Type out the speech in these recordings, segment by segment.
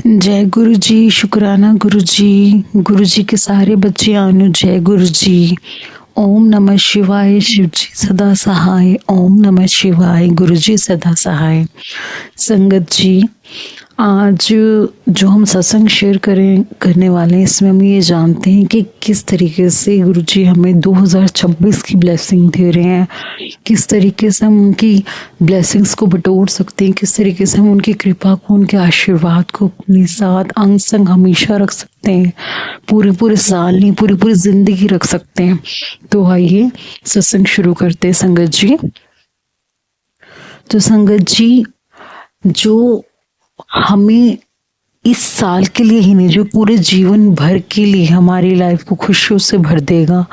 जय गुरु जी, शुक्राना गुरु जी। गुरु जी के सारे बच्चे आनु जय गुरु जी। ओम नमः शिवाय, शिव जी सदा सहाय। ओम नमः शिवाय, गुरु जी सदा सहाय। संगत जी, आज जो हम सत्संग शेयर करने वाले हैं, इसमें हम ये जानते हैं कि किस तरीके से गुरु जी हमें 2026 की ब्लेसिंग दे रहे हैं, किस तरीके से हम उनकी ब्लेसिंग्स को बटोर सकते हैं, किस तरीके से हम उनकी कृपा को, उनके आशीर्वाद को अपने साथ अंग संग हमेशा रख सकते हैं, पूरे पूरे साल नहीं, पूरी पूरी जिंदगी रख सकते हैं। तो आइए सत्संग शुरू करते हैं संगत जी। तो संगत जी, जो हमें इस साल के लिए ही नहीं, जो पूरे जीवन भर के लिए हमारी लाइफ को खुशियों से भर देगा,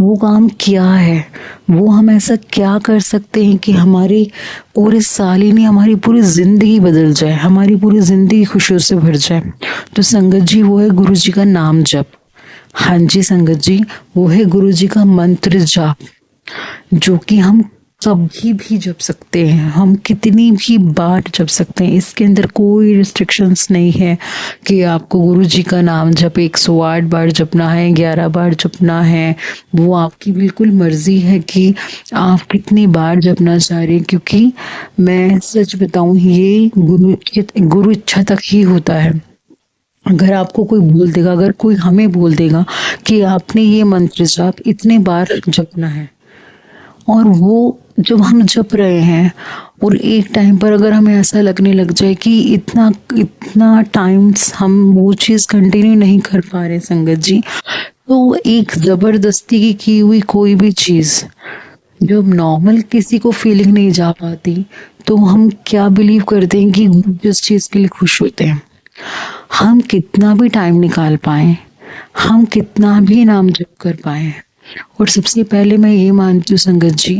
वो काम क्या है? वो हम ऐसा क्या कर सकते हैं कि हमारी पूरे साल ही नहीं, हमारी पूरी जिंदगी बदल जाए, हमारी पूरी जिंदगी खुशियों से भर जाए? तो संगत जी, वो है गुरु जी का नाम जप। हाँ जी संगत जी, वो है गुरु जी का मंत्र जाप, जो कि हम कभी भी जप सकते हैं, हम कितनी भी बार जप सकते हैं। इसके अंदर कोई रिस्ट्रिक्शंस नहीं है कि आपको गुरु जी का नाम जप 108 बार जपना है, 11 बार जपना है। वो आपकी बिल्कुल मर्जी है कि आप कितनी बार जपना चाह रहे हैं, क्योंकि मैं सच बताऊं, ये गुरु इच्छा तक ही होता है। अगर आपको कोई बोल देगा, अगर कोई हमें बोल देगा कि आपने ये मंत्र जाप इतने बार जपना है, और वो जब हम जप रहे हैं और एक टाइम पर अगर हमें ऐसा लगने लग जाए कि इतना इतना टाइम्स हम वो चीज़ कंटिन्यू नहीं कर पा रहे संगत जी, तो एक ज़बरदस्ती की हुई कोई भी चीज़ जब नॉर्मल किसी को फीलिंग नहीं जा पाती, तो हम क्या बिलीव करते हैं कि गुरु जिस चीज़ के लिए खुश होते हैं, हम कितना भी टाइम निकाल पाए, हम कितना भी नाम जप कर पाए। और सबसे पहले मैं ये मानती हूँ संगत जी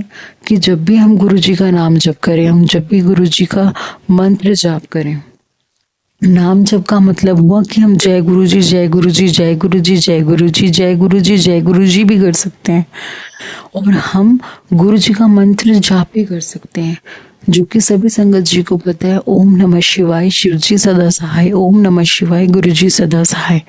कि जब भी हम गुरु जी का नाम जप करें, हम जब भी गुरु जी का मंत्र जाप करें, नाम जप का मतलब हुआ कि हम जय गुरु जी, जय गुरु जी, जय गुरु जी, जय गुरु जी, जय गुरु जी, जय गुरु जी भी कर सकते हैं, और हम गुरु जी का मंत्र जाप भी कर सकते हैं, जो कि सभी संगत जी को पता है। ओम नमः शिवाय, शिव जी सदा सहाय। ओम नमः शिवाय, गुरु जी सदा सहाय।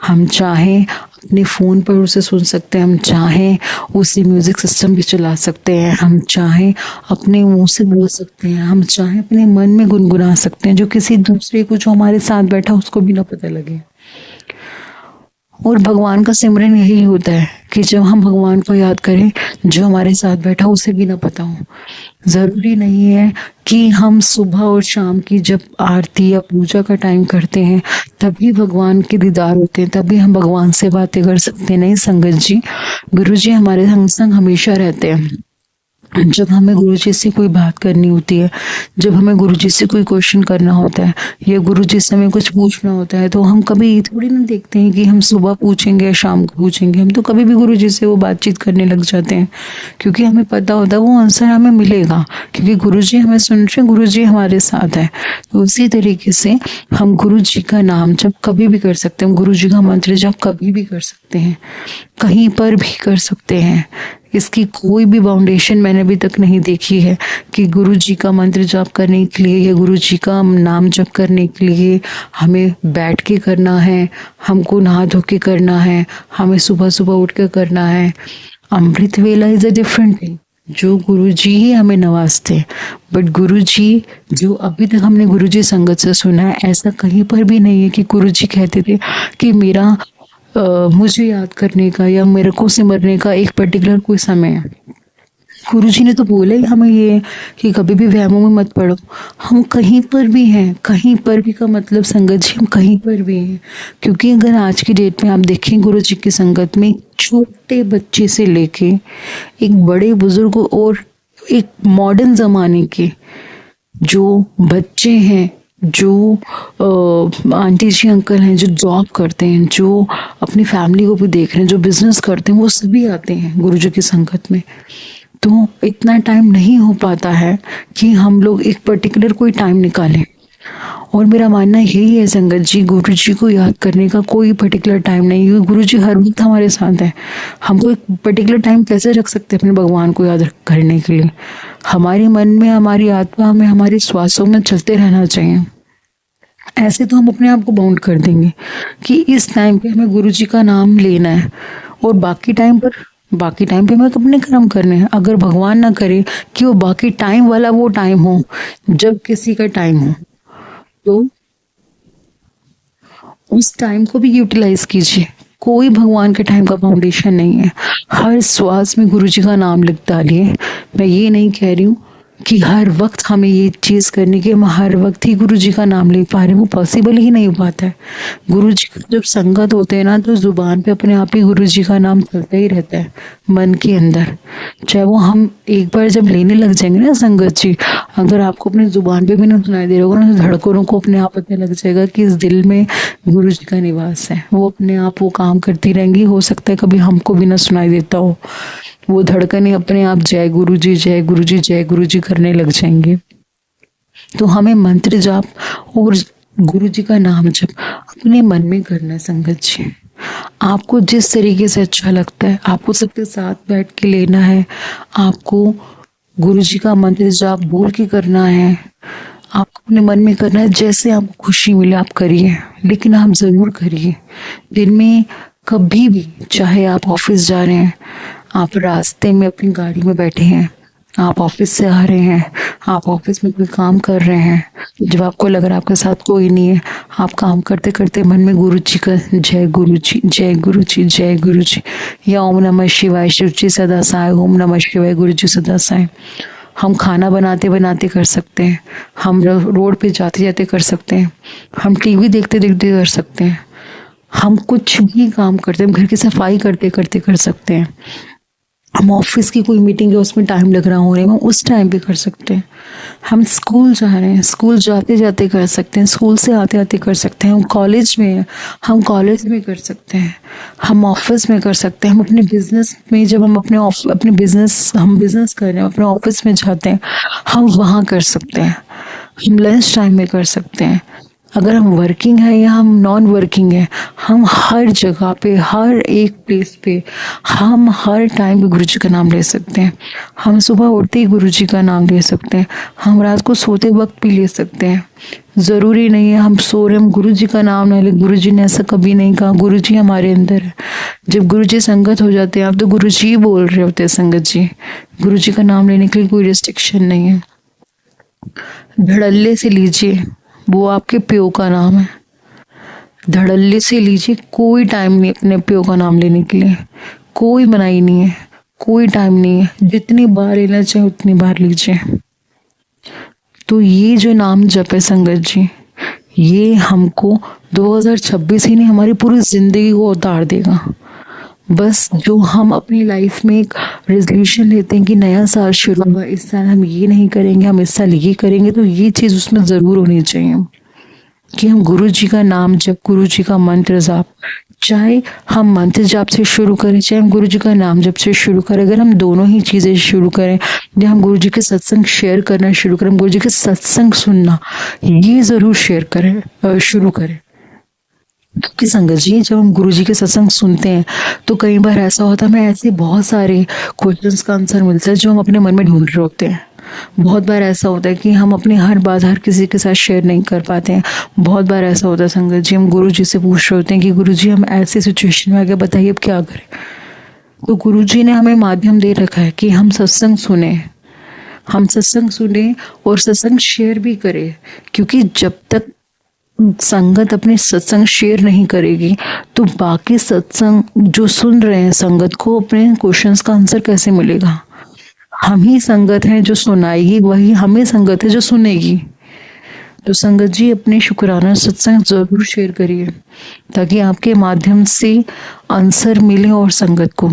हम चाहें अपने फ़ोन पर उसे सुन सकते हैं, हम चाहें उसे म्यूज़िक सिस्टम भी चला सकते हैं, हम चाहें अपने मुंह से बोल सकते हैं, हम चाहें अपने मन में गुनगुना सकते हैं, जो किसी दूसरे को, जो हमारे साथ बैठा, उसको भी ना पता लगे। और भगवान का सिमरन यही होता है कि जब हम भगवान को याद करें, जो हमारे साथ बैठा उसे भी ना पता हो। ज़रूरी नहीं है कि हम सुबह और शाम की जब आरती या पूजा का टाइम करते हैं तभी भगवान के दीदार होते हैं, तभी हम भगवान से बातें कर सकते हैं। नहीं संगत जी, गुरु जी हमारे संग संग हमेशा रहते हैं। जब हमें गुरु जी से कोई बात करनी होती है, जब हमें गुरु जी से कोई क्वेश्चन करना होता है, या गुरु जी से हमें कुछ पूछना होता है, तो हम कभी ये थोड़ी ना देखते हैं कि हम सुबह पूछेंगे या शाम को पूछेंगे। हम तो कभी भी गुरु जी से वो बातचीत करने लग जाते हैं, क्योंकि हमें पता होता है वो आंसर हमें मिलेगा, क्योंकि गुरु जी हमें सुन रहे हैं, गुरु जी हमारे साथ है। तो उसी तरीके से हम गुरु जी का नाम जब कभी भी कर सकते हैं, गुरु जी का मंत्र जब कभी भी कर सकते हैं, कहीं पर भी कर सकते हैं। इसकी कोई भी बाउंडेशन मैंने अभी तक नहीं देखी है कि गुरु जी का मंत्र जाप करने के लिए या गुरु जी का नाम जप करने के लिए हमें बैठ के करना है, हमको नहा धो के करना है, हमें सुबह सुबह उठ कर करना है। अमृत वेला इज अ डिफरेंट थिंग, जो गुरु जी ही हमें नवाजते हैं। बट गुरु जी, जो अभी तक हमने गुरु जी संगत से सुना है, ऐसा कहीं पर भी नहीं है कि गुरु जी कहते थे कि मेरा मुझे याद करने का या मेरे को सिमरने का एक पर्टिकुलर कोई समय है। गुरु जी ने तो बोला ही हमें ये कि कभी भी वहमों में मत पड़ो। हम कहीं पर भी हैं, कहीं पर भी का मतलब संगत जी हम कहीं पर भी हैं, क्योंकि अगर आज की डेट में आप देखें गुरु जी की संगत में छोटे बच्चे से लेके एक बड़े बुजुर्ग और एक मॉडर्न ज़माने के जो बच्चे हैं, जो आंटी जी अंकल हैं, जो जॉब करते हैं, जो अपनी फैमिली को भी देख रहे हैं, जो बिजनेस करते हैं, वो सभी आते हैं गुरु जी की संगत में। तो इतना टाइम नहीं हो पाता है कि हम लोग एक पर्टिकुलर कोई टाइम निकालें। और मेरा मानना यही है संगत जी, गुरु जी को याद करने का कोई पर्टिकुलर टाइम नहीं है। गुरु जी हर वक्त हमारे साथ हैं। हमको एक पर्टिकुलर टाइम कैसे रख सकते हैं अपने भगवान को याद करने के लिए? हमारे मन में, हमारी आत्मा में, हमारे श्वासों में चलते रहना चाहिए। ऐसे तो हम अपने आप को बाउंड कर देंगे कि इस टाइम पे हमें गुरु जी का नाम लेना है, और बाकी टाइम पे हमें अपने कर्म करने हैं। अगर भगवान ना करे कि वो बाकी टाइम वाला वो टाइम हो जब किसी का टाइम हो, तो उस टाइम को भी यूटिलाइज कीजिए। कोई भगवान के टाइम का फाउंडेशन नहीं है। हर श्वास में गुरु जी का नाम लिख डालिए। मैं ये नहीं कह रही हूँ कि हर वक्त हमें ये चीज करनी कि हम हर वक्त ही गुरु जी का नाम ले पा रहे हैं, वो पॉसिबल ही नहीं हो पाता है। गुरु जी का जब संगत होते हैं ना, तो जुबान पे अपने आप ही गुरु जी का नाम चलता ही रहता है मन के अंदर। चाहे वो हम एक बार जब लेने लग जाएंगे ना संगत जी, अगर आपको अपनी जुबान पे भी ना सुनाई दे रहा होगा ना, तो धड़कनों को अपने आप पता लग जाएगा कि इस दिल में गुरु जी का निवास है। वो अपने आप वो काम करती रहेंगी। हो सकता है कभी हमको भी ना सुनाई देता हो, वो धड़कनें अपने आप जय गुरु जी जय गुरु जी जय गुरु जी करने लग जाएंगे। तो हमें मंत्र जाप और गुरु जी का नाम जप अपने मन में करना है संगत जी। आपको जिस तरीके से अच्छा लगता है, आपको सबके साथ बैठ के लेना है, आपको गुरु जी का मंत्र जाप बोल के करना है, आपको अपने मन में करना है, जैसे आपको खुशी मिले आप करिए, लेकिन आप जरूर करिए। दिन में कभी भी, चाहे आप ऑफिस जा रहे हैं, आप रास्ते में अपनी गाड़ी में बैठे हैं, आप ऑफिस से आ रहे हैं, आप ऑफिस में कोई काम कर रहे हैं, जब आपको लग रहा है आपके साथ कोई नहीं है, आप काम करते करते मन में गुरु जी का जय गुरु जी जय गुरु जी जय गुरु जी, या ओम नमः शिवाय शिव जी सदा साय, ओम नमः शिवाय गुरु जी सदा साय। हम खाना बनाते बनाते कर सकते हैं, हम रोड पे जाते जाते कर सकते हैं, हम टीवी देखते देखते कर सकते हैं, हम कुछ भी काम करते हैं, घर की सफाई करते करते कर सकते हैं, हम ऑफिस की कोई मीटिंग है उसमें टाइम लग रहा हो रहा है, हम उस टाइम पे कर सकते हैं। हम स्कूल जा रहे हैं, स्कूल जाते जाते कर सकते हैं, स्कूल से आते आते कर सकते हैं, हम कॉलेज में हैं, हम कॉलेज में कर सकते हैं, हम ऑफिस में कर सकते हैं, हम अपने बिजनेस में, जब हम अपने बिजनेस कर रहे हैं, अपने ऑफिस में जाते हैं, हम वहाँ कर सकते हैं, हम लंच टाइम में कर सकते हैं। अगर हम वर्किंग है या हम नॉन वर्किंग है, हम हर जगह पे, हर एक प्लेस पे, हम हर टाइम पे गुरु जी का नाम ले सकते हैं। हम सुबह उठते ही गुरु जी का नाम ले सकते हैं, हम रात को सोते वक्त भी ले सकते हैं। ज़रूरी नहीं है हम सो रहे हम गुरु जी का नाम ना ले। गुरु जी ने ऐसा कभी नहीं कहा, गुरु जी हमारे अंदर है। जब गुरु जी संगत हो जाते हैं, आप तो गुरु जी बोल रहे होते हैं संगत जी। गुरु जी का नाम लेने के लिए कोई रिस्ट्रिक्शन नहीं है। धड़ल्ले से लीजिए, वो आपके प्यो का नाम है, धड़ल्ले से लीजिए। कोई टाइम नहीं अपने प्यो का नाम लेने के लिए, कोई मनाही नहीं है, कोई टाइम नहीं है। जितनी बार लेना चाहे उतनी बार लीजिए। तो ये जो नाम जप है संगत जी, ये हमको 2026 ही नहीं, हमारी पूरी जिंदगी को उतार देगा। बस जो हम अपनी लाइफ में एक रेजोल्यूशन लेते हैं कि नया साल शुरू होगा, इस साल हम ये नहीं करेंगे, हम इस साल ये करेंगे, तो ये चीज़ उसमें ज़रूर होनी चाहिए कि हम गुरु जी का नाम जप, गुरु जी का मंत्र जाप, चाहे हम मंत्र जाप से शुरू करें, चाहे हम गुरु जी का नाम जप से शुरू करें। अगर हम दोनों ही चीज़ें शुरू करें, या हम गुरु जी के सत्संग शेयर करना शुरू करें, गुरु जी के सत्संग सुनना ये ज़रूर शेयर करें, शुरू करें। क्योंकि संगत जी, जब हम गुरु जी के सत्संग सुनते हैं तो कई बार ऐसा होता है, हमें ऐसे बहुत सारे क्वेश्चंस का आंसर मिलता है जो हम अपने मन में ढूंढ रहे होते हैं। बहुत बार ऐसा होता है कि हम अपनी हर बात हर किसी के साथ शेयर नहीं कर पाते हैं। बहुत बार ऐसा होता है संगत जी, हम गुरु जी से पूछ रहे होते हैं कि गुरु जी हम ऐसे सिचुएशन में आ गए, बताइए अब क्या करें। तो गुरु जी ने हमें माध्यम दे रखा है कि हम सत्संग सुने, हम सत्संग सुने और सत्संग शेयर भी करें। क्योंकि जब तक संगत अपने सत्संग शेयर नहीं करेगी, तो बाकी सत्संग जो सुन रहे हैं संगत को अपने क्वेश्चंस का आंसर कैसे मिलेगा। हम ही संगत हैं जो सुनाएगी, वही हमें संगत है जो सुनेगी। तो संगत जी, अपने शुक्राना सत्संग जरूर शेयर करिए, ताकि आपके माध्यम से आंसर मिले और संगत को,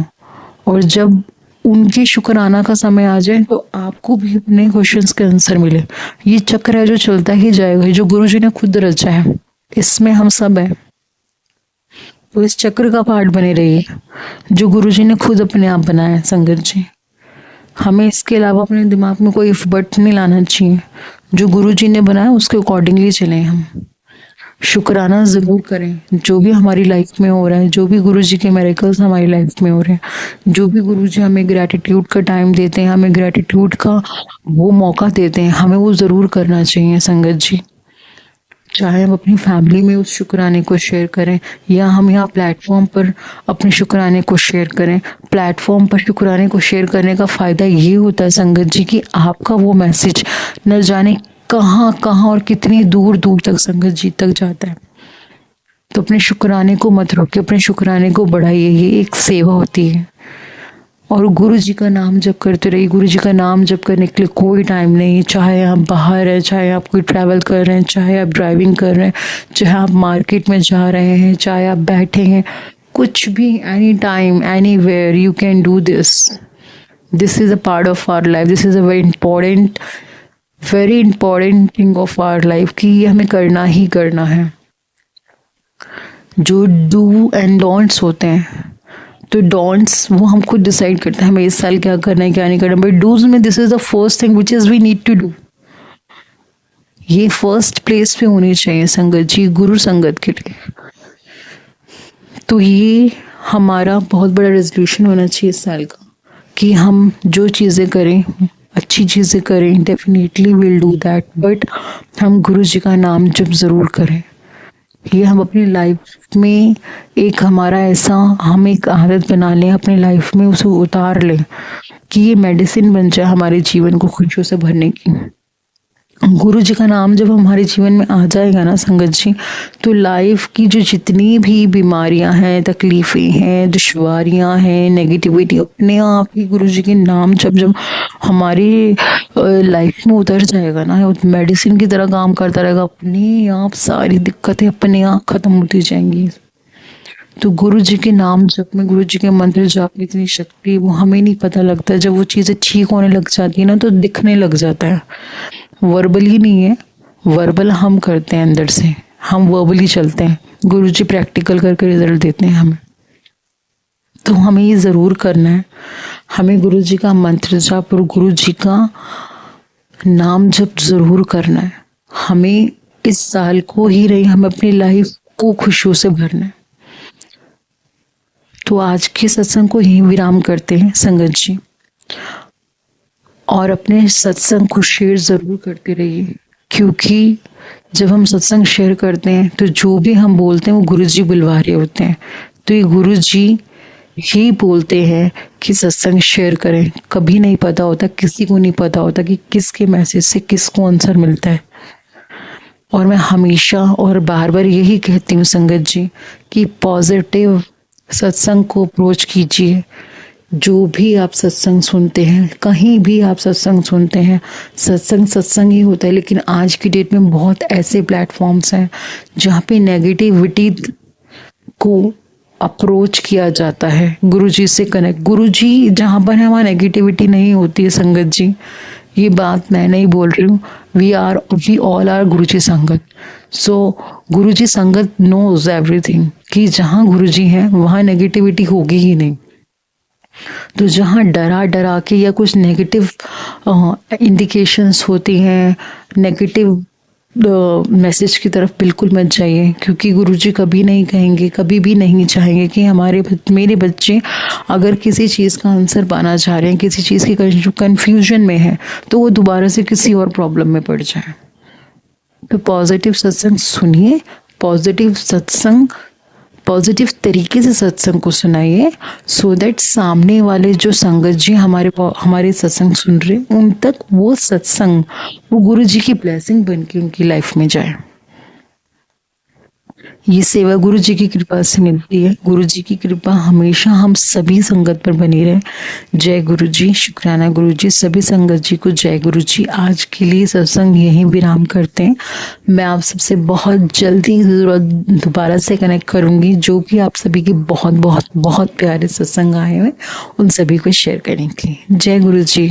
और जब उनके शुक्राना का समय आ जाए तो आपको भी अपने क्वेश्चंस के आंसर मिले। ये चक्र है जो चलता ही जाएगा, जो गुरु जी ने खुद रचा है, इसमें हम सब हैं। तो इस चक्र का पार्ट बने रहिए जो गुरु जी ने खुद अपने आप बनाया है संगत जी। हमें इसके अलावा अपने दिमाग में कोई इफ बट नहीं लाना चाहिए। जो गुरु जी ने बनाया उसके अकॉर्डिंगली चलें। हम शुक्राना ज़रूर करें जो भी हमारी लाइफ में हो रहा है, जो भी गुरु जी के मिरेकल्स हमारी लाइफ में हो रहे हैं, जो भी गुरु जी हमें ग्रैटिट्यूड का टाइम देते हैं, हमें ग्रैटिट्यूड का वो मौका देते हैं, हमें वो ज़रूर करना चाहिए संगत जी। चाहे हम अपनी फैमिली में उस शुक्राने को शेयर करें या हम यहाँ प्लेटफॉर्म पर अपने शुक्राने को शेयर करें। प्लेटफॉर्म पर शुक्राने को शेयर करने का फ़ायदा ये होता है संगत जी कि आपका वो मैसेज न जाने कहाँ कहाँ और कितनी दूर दूर तक संगत जी तक जाता है। तो अपने शुक्राने को मत रोकिए, अपने शुक्राने को बढ़ाइए, ये एक सेवा होती है। और गुरु जी का नाम जप करते रहिए। गुरु जी का नाम जप करने के लिए कोई टाइम नहीं, चाहे आप बाहर हैं, चाहे आप कोई ट्रैवल कर रहे हैं, चाहे आप ड्राइविंग कर रहे हैं, चाहे आप मार्केट में जा रहे हैं, चाहे आप बैठे हैं, कुछ भी, any time anywhere you can do this. This is a part of our life, this is a very important thing of our life कि ये हमें करना ही करना है। जो डू एंड डोंट्स होते हैं, तो डोंट्स वो हम खुद डिसाइड करते हैं हमें इस साल क्या करना है क्या नहीं करना, बट डूज में this is the first thing which is we need to do. ये फर्स्ट प्लेस पे होनी चाहिए संगत जी, गुरु संगत के लिए। तो ये हमारा बहुत बड़ा रेजोल्यूशन होना चाहिए इस साल का कि हम जो चीज़ें करें, अच्छी चीज़ें करें, definitely will do that, but हम गुरु जी का नाम जब ज़रूर करें। ये हम अपनी लाइफ में एक हमारा ऐसा हम एक आदत बना लें, अपनी लाइफ में उसे उतार लें कि ये मेडिसिन बन जाए हमारे जीवन को खुशियों से भरने की। गुरु जी का नाम जब हमारे जीवन में आ जाएगा ना संगत जी, तो लाइफ की जो जितनी भी बीमारियां हैं, तकलीफ़ें हैं, दुश्वारियां हैं, नेगेटिविटी, अपने आप ही गुरु जी के नाम जब हमारी लाइफ में उतर जाएगा ना, मेडिसिन की तरह काम करता रहेगा, अपने आप सारी दिक्कतें अपने आप ख़त्म होती जाएंगी। तो गुरु जी के नाम जप में, गुरु जी के मंत्र जाप में इतनी शक्ति, वो हमें नहीं पता लगता। जब वो चीज़ें ठीक होने लग जाती है ना, तो दिखने लग जाता है। वर्बल ही नहीं है, वर्बल हम करते हैं अंदर से, हम वर्बली चलते हैं, गुरु जी प्रैक्टिकल करके रिजल्ट देते हैं हमें। तो हमें ये ज़रूर करना है, हमें गुरु जी का मंत्र जाप और गुरु जी का नाम जप ज़रूर करना है। हमें इस साल को ही रही, हमें अपनी लाइफ को खुशियों से भरना है। तो आज के सत्संग को यहीं विराम करते हैं संगत जी, और अपने सत्संग को शेयर ज़रूर करते रहिए, क्योंकि जब हम सत्संग शेयर करते हैं तो जो भी हम बोलते हैं वो गुरु जी बुलवा रहे होते हैं। तो ये गुरु जी ही बोलते हैं कि सत्संग शेयर करें। कभी नहीं पता होता, किसी को नहीं पता होता कि किसके मैसेज से किसको आंसर मिलता है। और मैं हमेशा और बार बार यही कहती हूँ संगत जी कि पॉजिटिव सत्संग को अप्रोच कीजिए। जो भी आप सत्संग सुनते हैं, कहीं भी आप सत्संग सुनते हैं, सत्संग ही होता है। लेकिन आज की डेट में बहुत ऐसे प्लेटफॉर्म्स हैं जहाँ पे नेगेटिविटी को अप्रोच किया जाता है, गुरु जी से कनेक्ट। गुरु जी जहाँ पर है वहाँ नेगेटिविटी नहीं होती है संगत जी, ये बात मैं नहीं बोल रही हूँ। वी ऑल आर गुरु जी संगत। सो गुरु जी संगत नोज एवरीथिंग कि जहाँ गुरु जी हैं वहाँ नेगेटिविटी होगी ही नहीं। तो जहाँ डरा के या कुछ नेगेटिव इंडिकेशंस होती हैं, नेगेटिव मैसेज की तरफ बिल्कुल मत जाइए, क्योंकि गुरुजी कभी नहीं कहेंगे, कभी भी नहीं चाहेंगे कि मेरे बच्चे अगर किसी चीज़ का आंसर पाना चाह रहे हैं, किसी चीज़ की कन्फ्यूजन में है, तो वो दोबारा से किसी और प्रॉब्लम में पड़ जाए। तो पॉजिटिव सत्संग सुनिए, पॉजिटिव तरीके से सत्संग को सुनाइए, सो दैट सामने वाले जो संगत जी हमारे सत्संग सुन रहे, उन तक वो सत्संग, वो गुरु जी की ब्लेसिंग बन के उनकी लाइफ में जाए। ये सेवा गुरु जी की कृपा से मिलती है। गुरु जी की कृपा हमेशा हम सभी संगत पर बनी रहे। जय गुरु जी, शुक्राना गुरु जी, सभी संगत जी को जय गुरु जी। आज के लिए सत्संग यहीं विराम करते हैं। मैं आप सबसे बहुत जल्दी दोबारा से कनेक्ट करूंगी। जो भी आप सभी के बहुत बहुत बहुत प्यारे सत्संग आए हुए, उन सभी को शेयर करने के लिए। जय गुरु जी।